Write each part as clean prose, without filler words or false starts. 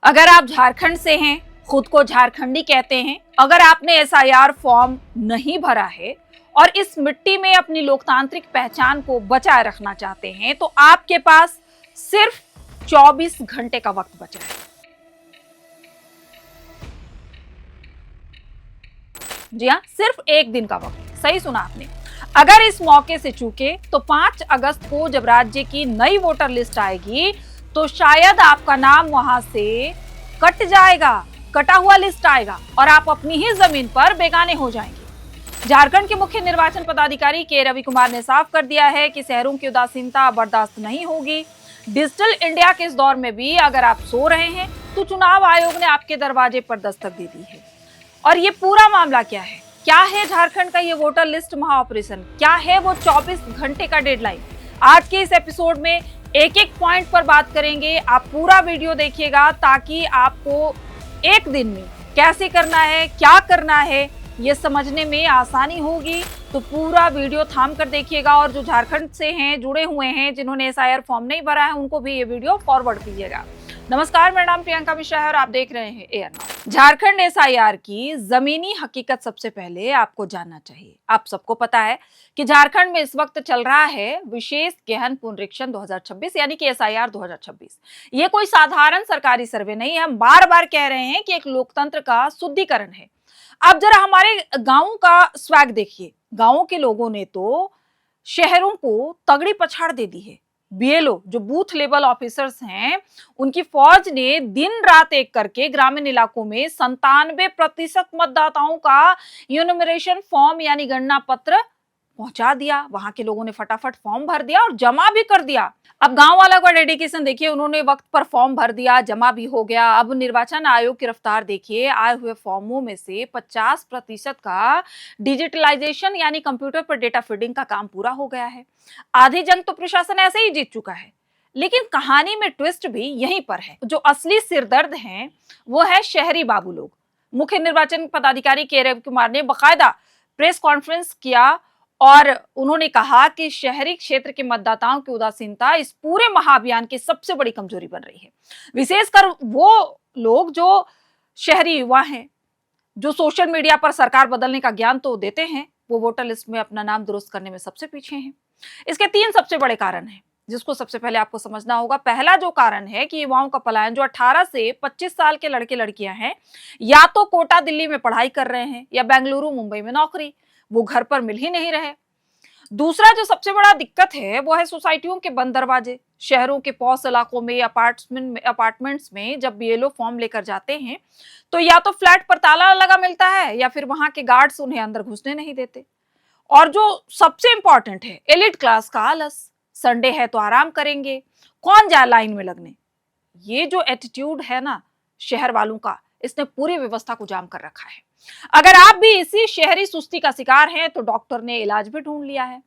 अगर आप झारखंड से हैं, खुद को झारखंडी कहते हैं, अगर आपने एसआईआर फॉर्म नहीं भरा है और इस मिट्टी में अपनी लोकतांत्रिक पहचान को बचाए रखना चाहते हैं, तो आपके पास सिर्फ 24 घंटे का वक्त बचा है। जी हाँ, सिर्फ एक दिन का वक्त। सही सुना आपने। अगर इस मौके से चूके तो 5 अगस्त को जब राज्य की नई वोटर लिस्ट आएगी तो शायद आपका नाम वहां से कट जाएगा, कटा हुआ लिस्ट आएगा और आप अपनी ही जमीन पर बेगाने हो जाएंगे। झारखंड के मुख्य निर्वाचन पदाधिकारी के रवि कुमार ने साफ कर दिया है कि शहरों की उदासीनता बर्दाश्त नहीं होगी। डिजिटल इंडिया के इस दौर में भी अगर आप सो रहे हैं तो चुनाव आयोग ने आपके दरवाजे पर दस्तक दे दी है। और ये पूरा मामला क्या है? क्या है झारखंड का ये वोटर लिस्ट महा ऑपरेशन? क्या है वो 24 घंटे का डेडलाइन? आज के इस एपिसोड में एक एक पॉइंट पर बात करेंगे। आप पूरा वीडियो देखिएगा ताकि आपको एक दिन में कैसे करना है, क्या करना है, ये समझने में आसानी होगी। तो पूरा वीडियो थाम कर देखिएगा और जो झारखंड से हैं, जुड़े हुए हैं, जिन्होंने एसआईआर फॉर्म नहीं भरा है, उनको भी ये वीडियो फॉरवर्ड कीजिएगा। नमस्कार, मेरा नाम प्रियंका मिश्रा है और आप देख रहे हैं एआर नाउ। झारखंड एसआईआर की जमीनी हकीकत सबसे पहले आपको जानना चाहिए। आप सबको पता है कि झारखंड में इस वक्त चल रहा है विशेष गहन पुनरीक्षण 2026 यानी कि एसआईआर 2026। ये कोई साधारण सरकारी सर्वे नहीं है। हम बार बार कह रहे हैं कि एक लोकतंत्र का शुद्धिकरण है। अब जरा हमारे गांवों का स्वैग देखिए। गांवों के लोगों ने तो शहरों को तगड़ी पछाड़ दे दी है। बीएलओ जो बूथ लेवल ऑफिसर्स हैं, उनकी फौज ने दिन रात एक करके ग्रामीण इलाकों में 97% मतदाताओं का यूनिमरेशन फॉर्म यानी गणना पत्र पहुंचा दिया। वहां के लोगों ने फटाफट फॉर्म भर दिया और जमा भी कर दिया। अब गांव वाला का डेडिकेशन देखिए, उन्होंने वक्त पर फॉर्म भर दिया, जमा भी हो गया। अब निर्वाचन आयोग की रफ्तार देखिए, आए हुए फॉर्मों में से 50% का डिजिटलाइजेशन यानी कंप्यूटर पर डेटा फीडिंग का काम पूरा हो गया है। आधी जंग तो प्रशासन ऐसे ही जीत चुका है। लेकिन कहानी में ट्विस्ट भी यहीं पर है। जो असली सिरदर्द है वो है शहरी बाबू लोग। मुख्य निर्वाचन पदाधिकारी के रवि कुमार ने बाकायदा प्रेस कॉन्फ्रेंस किया और उन्होंने कहा कि शहरी क्षेत्र के मतदाताओं की उदासीनता इस पूरे महाअभियान की सबसे बड़ी कमजोरी बन रही है। विशेषकर वो लोग जो शहरी युवा हैं, जो सोशल मीडिया पर सरकार बदलने का ज्ञान तो देते हैं, वो वोटर लिस्ट में अपना नाम दुरुस्त करने में सबसे पीछे हैं। इसके 3 सबसे बड़े कारण हैं, जिसको सबसे पहले आपको समझना होगा। पहला जो कारण है कि युवाओं का पलायन। जो 18 से 25 साल के लड़के लड़कियां हैं, या तो कोटा दिल्ली में पढ़ाई कर रहे हैं या बेंगलुरु मुंबई में नौकरी, वो घर पर मिल ही नहीं रहे। दूसरा जो सबसे बड़ा दिक्कत है वो है सोसाइटियों के बंद दरवाजे। शहरों के पॉश इलाकों में, अपार्टमेंट्स में जब बीएलओ फॉर्म लेकर जाते हैं तो या तो फ्लैट पर ताला लगा मिलता है या फिर वहां के गार्ड्स उन्हें अंदर घुसने नहीं देते। और जो सबसे इंपॉर्टेंट है, एलिट क्लास का आलस। संडे है तो आराम करेंगे, कौन जाए लाइन में लगने। ये जो एटीट्यूड है ना शहर वालों का, इसने पूरी व्यवस्था को जाम कर रखा है। अगर आप भी इसी शहरी सुस्ती का शिकार हैं तो डॉक्टर ने इलाज भी ढूंढ लिया है।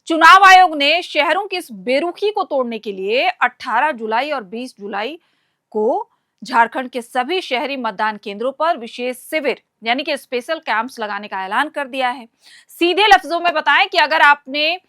चुनाव आयोग ने शहरों की इस बेरुखी को तोड़ने के लिए 18 जुलाई और 20 जुलाई को झारखंड के सभी शहरी मतदान केंद्रों पर विशेष शिविर यानी कि स्पेशल कैंप्स लगाने का ऐलान कर दिया है। सीधे लफ्जों में बताएं कि अगर आपने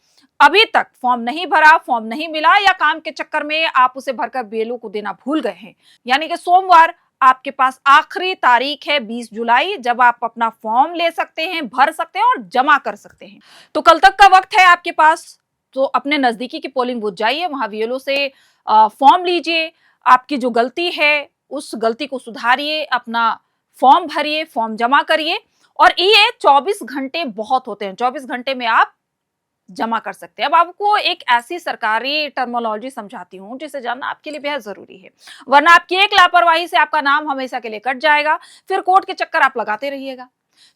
अभी तक फॉर्म नहीं भरा, फॉर्म नहीं मिला या काम के चक्कर में आप उसे भरकर बीएलओ को देना भूल गए हैं, यानी कि सोमवार आपके पास आखिरी तारीख है 20 जुलाई, जब आप अपना फॉर्म ले सकते हैं, भर सकते हैं और जमा कर सकते हैं। तो कल तक का वक्त है आपके पास। तो अपने नजदीकी की पोलिंग बूथ जाइए, वहां बीएलओ से फॉर्म लीजिए। आपकी जो गलती है उस गलती को सुधारिए, अपना फॉर्म भरिए, फॉर्म जमा करिए। और ये 24 घंटे बहुत होते हैं। 24 घंटे में आप जमा कर सकते हैं। अब आपको एक ऐसी सरकारी टर्मिनोलॉजी समझाती हूं जिसे जानना आपके लिए बेहद जरूरी है, वरना आपकी एक लापरवाही से आपका नाम हमेशा के लिए कट जाएगा, फिर कोर्ट के चक्कर आप लगाते रहिएगा।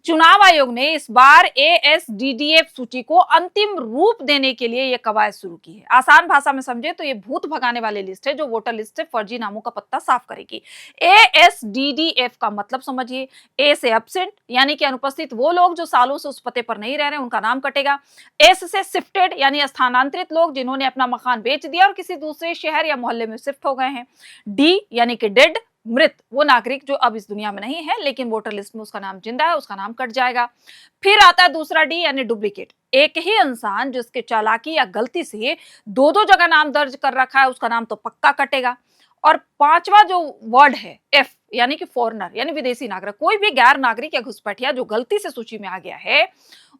चुनाव आयोग ने इस बार एएसडीडीएफ सूची को अंतिम रूप देने के लिए यह कवायद शुरू की है। आसान भाषा में समझे तो ये भूत भगाने वाली लिस्ट है जो वोटर लिस्ट से फर्जी नामों का पत्ता साफ करेगी। एएसडीडीएफ का मतलब समझिए, ए से एब्सेंट यानी कि अनुपस्थित वो लोग जो सालों से उस पते पर नहीं रह रहे, उनका नाम कटेगा। एस से शिफ्टेड यानी स्थानांतरित लोग जिन्होंने अपना मकान बेच दिया और किसी दूसरे शहर या मोहल्ले में शिफ्ट हो गए हैं। डी यानी कि डेड, मृत, वो नागरिक जो अब इस दुनिया में नहीं है लेकिन वोटर लिस्ट में उसका नाम जिंदा है, उसका नाम कट जाएगा। फिर आता है दूसरा डी यानी डुप्लीकेट। एक ही इंसान जिसके चालाकी या गलती से दो दो जगह नाम दर्ज कर रखा है, उसका नाम तो पक्का कटेगा। और पांचवा जो वर्ड है एफ, यानी कि फॉरेनर यानी विदेशी नागरिक, कोई भी गैर नागरिक या घुसपैठिया जो गलती से सूची में आ गया है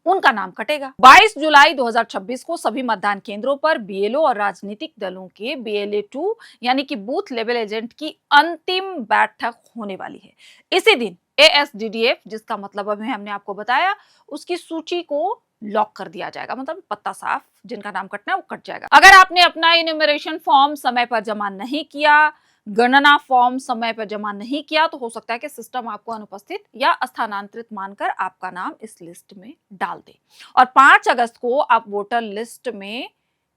उनका नाम कटेगा। 22 जुलाई 2026 को सभी मतदान केंद्रों पर बीएलओ और राजनीतिक दलों के बीएलए 2 यानी कि बूथ लेवल एजेंट की अंतिम बैठक होने वाली है। इसी दिन एएसडीडीएफ, जिसका मतलब अभी हमने आपको बताया, उसकी सूची को लॉक कर दिया जाएगा, मतलब पत्ता साफ, जिनका नाम कटना है वो कट जाएगा। अगर आपने अपना इन्यूमरेशन फॉर्म समय पर जमा नहीं किया, गणना फॉर्म समय पर जमा नहीं किया, तो हो सकता है कि सिस्टम आपको अनुपस्थित या स्थानांतरित मानकर आपका नाम इस लिस्ट में डाल दे और 5 अगस्त को आप वोटर लिस्ट में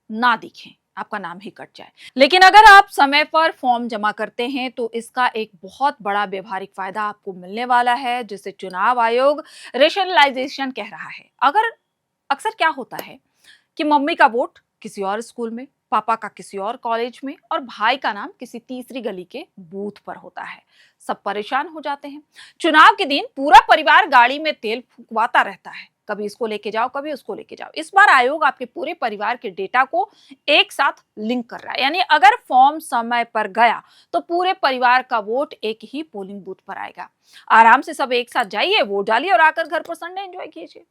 ना दिखें, आपका नाम ही कट जाए। लेकिन अगर आप समय पर फॉर्म जमा करते हैं तो इसका एक बहुत बड़ा व्यवहारिक फायदा आपको मिलने वाला है, जिसे चुनाव आयोग रेशनलाइजेशन कह रहा है। अक्सर क्या होता है कि मम्मी का वोट किसी और स्कूल में, पापा का किसी और कॉलेज में और भाई का नाम किसी तीसरी गली के बूथ पर होता है। सब परेशान हो जाते हैं। चुनाव के दिन पूरा परिवार गाड़ी में तेल फूकवाता रहता है, कभी इसको लेके जाओ, कभी उसको लेके जाओ। इस बार आयोग आपके पूरे परिवार के डेटा को एक साथ लिंक कर रहा है, यानी अगर फॉर्म समय पर गया तो पूरे परिवार का वोट एक ही पोलिंग बूथ पर आएगा। आराम से सब एक साथ जाइए, वोट डालिए और आकर घर पर संडे एंजॉय कीजिए।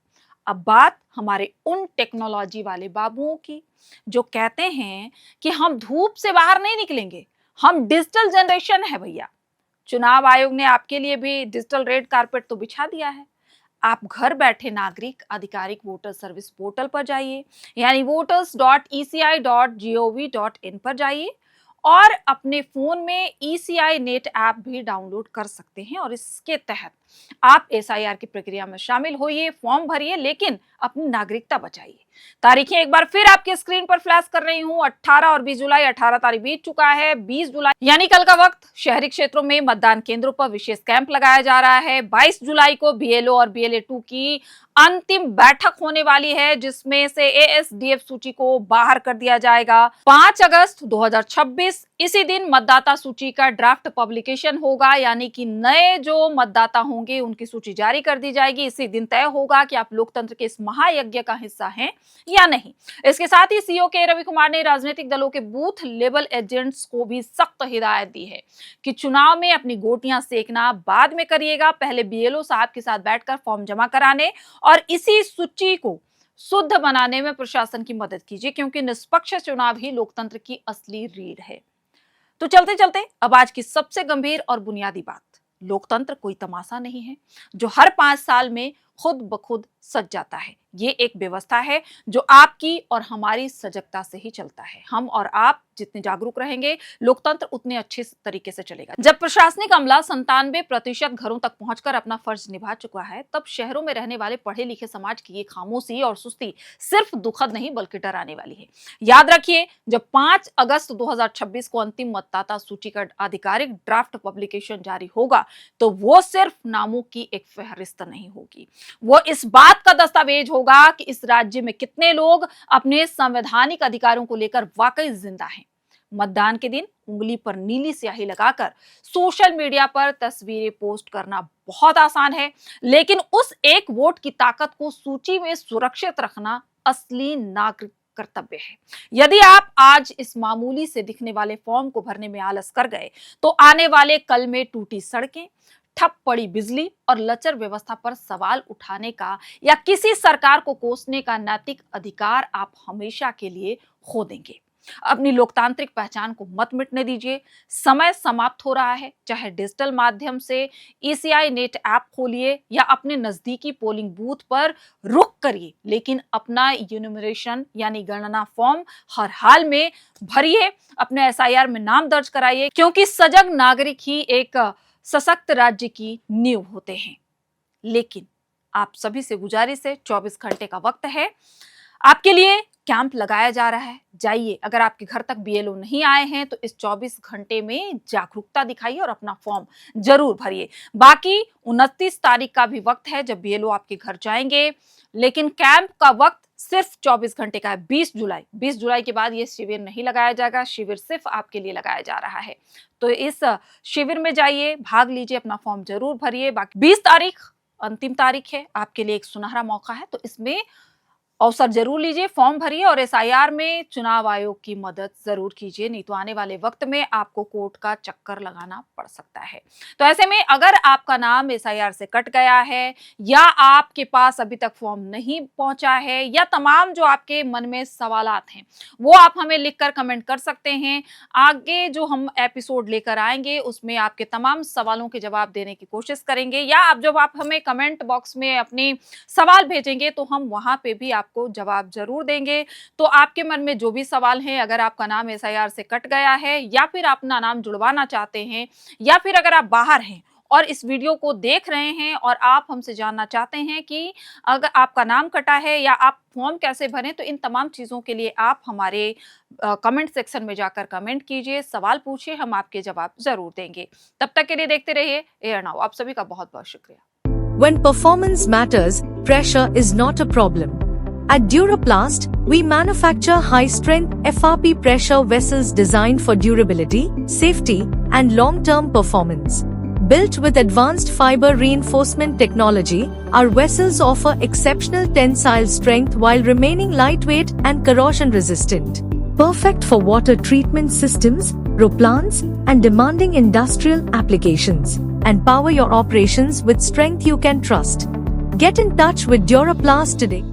अब बात हमारे उन टेक्नोलॉजी वाले बाबुओं की जो कहते हैं कि हम धूप से बाहर नहीं निकलेंगे, हम डिजिटल जनरेशन है भैया। चुनाव आयोग ने आपके लिए भी डिजिटल रेड कारपेट तो बिछा दिया है। आप घर बैठे नागरिक आधिकारिक वोटर सर्विस पोर्टल पर जाइए, यानी voters.eci.gov.in पर जाइए और अपने फोन में ईसीआई नेट ऐप भी डाउनलोड कर सकते हैं और इसके तहत आप एसआईआर की प्रक्रिया में शामिल होइए, फॉर्म भरिए, लेकिन अपनी नागरिकता बचाइए। तारीखें एक बार फिर आपके स्क्रीन पर फ्लैश कर रही हूं, 18 और 20 जुलाई। 18 तारीख बीत चुका है, 20 जुलाई यानी कल का वक्त शहरी क्षेत्रों में मतदान केंद्रों पर विशेष कैंप लगाया जा रहा है। 22 जुलाई को बीएलओ और बीएलए 2 की अंतिम बैठक होने वाली है, जिसमें से एएसडीएफ सूची को बाहर कर दिया जाएगा। 5 अगस्त 2026 इसी दिन मतदाता सूची का ड्राफ्ट पब्लिकेशन होगा, यानी कि नए जो मतदाता होंगे उनकी सूची जारी कर दी जाएगी। इसी दिन तय होगा कि आप लोकतंत्र के इस महायज्ञ का हिस्सा हैं या नहीं। इसके साथ ही सीओ के रवि कुमार ने राजनीतिक दलों के बूथ लेवल एजेंट्स को भी सख्त हिदायत दी है कि चुनाव में अपनी गोटियां सेकना बाद में करिएगा, पहले बीएलओ साहब के साथ बैठकर फॉर्म जमा कराने और इसी सूची को शुद्ध बनाने में प्रशासन की मदद कीजिए, क्योंकि निष्पक्ष चुनाव ही लोकतंत्र की असली रीढ़ है। तो चलते चलते अब आज की सबसे गंभीर और बुनियादी बात, लोकतंत्र कोई तमाशा नहीं है जो हर 5 साल में खुद ब खुद सज जाता है। ये एक व्यवस्था है जो आपकी और हमारी सजगता से ही चलता है। हम और आप जितने जागरूक रहेंगे, लोकतंत्र उतने अच्छे तरीके से चलेगा। जब प्रशासनिक अमला 97% घरों तक पहुंचकर अपना फर्ज निभा चुका है, तब शहरों में रहने वाले पढ़े लिखे समाज की ये खामोशी और सुस्ती सिर्फ दुखद नहीं बल्कि डराने वाली है। याद रखिए, जब 5 अगस्त 2026 को अंतिम मतदाता सूची का आधिकारिक ड्राफ्ट पब्लिकेशन जारी होगा, तो वो सिर्फ नामों की एक फहरिस्त नहीं होगी, वो इस बात का दस्तावेज होगा कि इस राज्य में कितने लोग अपने संवैधानिक अधिकारों को लेकर वाकई जिंदा हैं। मतदान के दिन उंगली पर नीली स्याही लगाकर सोशल मीडिया पर तस्वीरें पोस्ट करना बहुत आसान है, लेकिन उस एक वोट की ताकत को सूची में सुरक्षित रखना असली नागरिक कर्तव्य है। यदि आप आज इस मामूली से दिखने वाले फॉर्म को भरने में आलस कर गए, तो आने वाले कल में टूटी सड़कें, ठप पड़ी बिजली और लचर व्यवस्था पर सवाल उठाने का या किसी सरकार को कोसने का नैतिक अधिकार आप हमेशा के लिए खो देंगे। अपनी लोकतांत्रिक पहचान को मत मिटने दीजिए। समय समाप्त हो रहा है। चाहे डिजिटल माध्यम से ईसीआई नेट ऐप खोलिए या अपने नजदीकी पोलिंग बूथ पर रुक करिए, लेकिन अपना यूनिमरेशन यानी गणना फॉर्म हर हाल में भरिए, अपने एसआईआर में नाम दर्ज कराइए, क्योंकि सजग नागरिक ही एक सशक्त राज्य की नींव होते हैं। लेकिन आप सभी से गुजारिश है, 24 घंटे का वक्त है, आपके लिए कैंप लगाया जा रहा है। जाइए, अगर आपके घर तक बीएलओ नहीं आए हैं तो इस 24 घंटे में जागरूकता दिखाइए और अपना फॉर्म जरूर भरिए। बाकी 29 तारीख का भी वक्त है जब बीएलओ आपके घर जाएंगे, लेकिन कैंप का वक्त सिर्फ 24 घंटे का है। 20 जुलाई के बाद ये शिविर नहीं लगाया जाएगा। शिविर सिर्फ आपके लिए लगाया जा रहा है, तो इस शिविर में जाइए, भाग लीजिए, अपना फॉर्म जरूर भरिए। बाकी 20 तारीख अंतिम तारीख है, आपके लिए एक सुनहरा मौका है, तो इसमें अवसर जरूर लीजिए, फॉर्म भरिए और एसआईआर में चुनाव आयोग की मदद जरूर कीजिए, नहीं तो आने वाले वक्त में आपको कोर्ट का चक्कर लगाना पड़ सकता है। तो ऐसे में अगर आपका नाम एसआईआर से कट गया है या आपके पास अभी तक फॉर्म नहीं पहुंचा है या तमाम जो आपके मन में सवालात हैं वो आप हमें लिखकर कमेंट कर सकते हैं। आगे जो हम एपिसोड लेकर आएंगे उसमें आपके तमाम सवालों के जवाब देने की कोशिश करेंगे, या आप हमें कमेंट बॉक्स में अपने सवाल भेजेंगे तो हम वहां पे भी आपको जवाब जरूर देंगे। तो आपके मन में जो भी सवाल हैं, अगर आपका नाम एसआईआर से कट गया है या फिर आप अपना नाम जुड़वाना चाहते हैं या फिर अगर आप बाहर हैं और इस वीडियो को देख रहे हैं और आप हमसे जानना चाहते हैं कि अगर आपका नाम कटा है या आप फॉर्म कैसे भरें, तो इन तमाम चीज़ों के लिए आप हमारे कमेंट सेक्शन में जाकर कमेंट कीजिए, सवाल पूछिए, हम आपके जवाब जरूर देंगे। तब तक के लिए देखते रहिए एयर नाउ। आप सभी का बहुत बहुत शुक्रिया। When performance matters, pressure is not a problem. At Duraplast, we manufacture high-strength FRP pressure vessels designed for durability, safety, and long-term performance. Built with advanced fiber reinforcement technology, our vessels offer exceptional tensile strength while remaining lightweight and corrosion-resistant. Perfect for water treatment systems, roplants, and demanding industrial applications. And power your operations with strength you can trust. Get in touch with Duraplast today.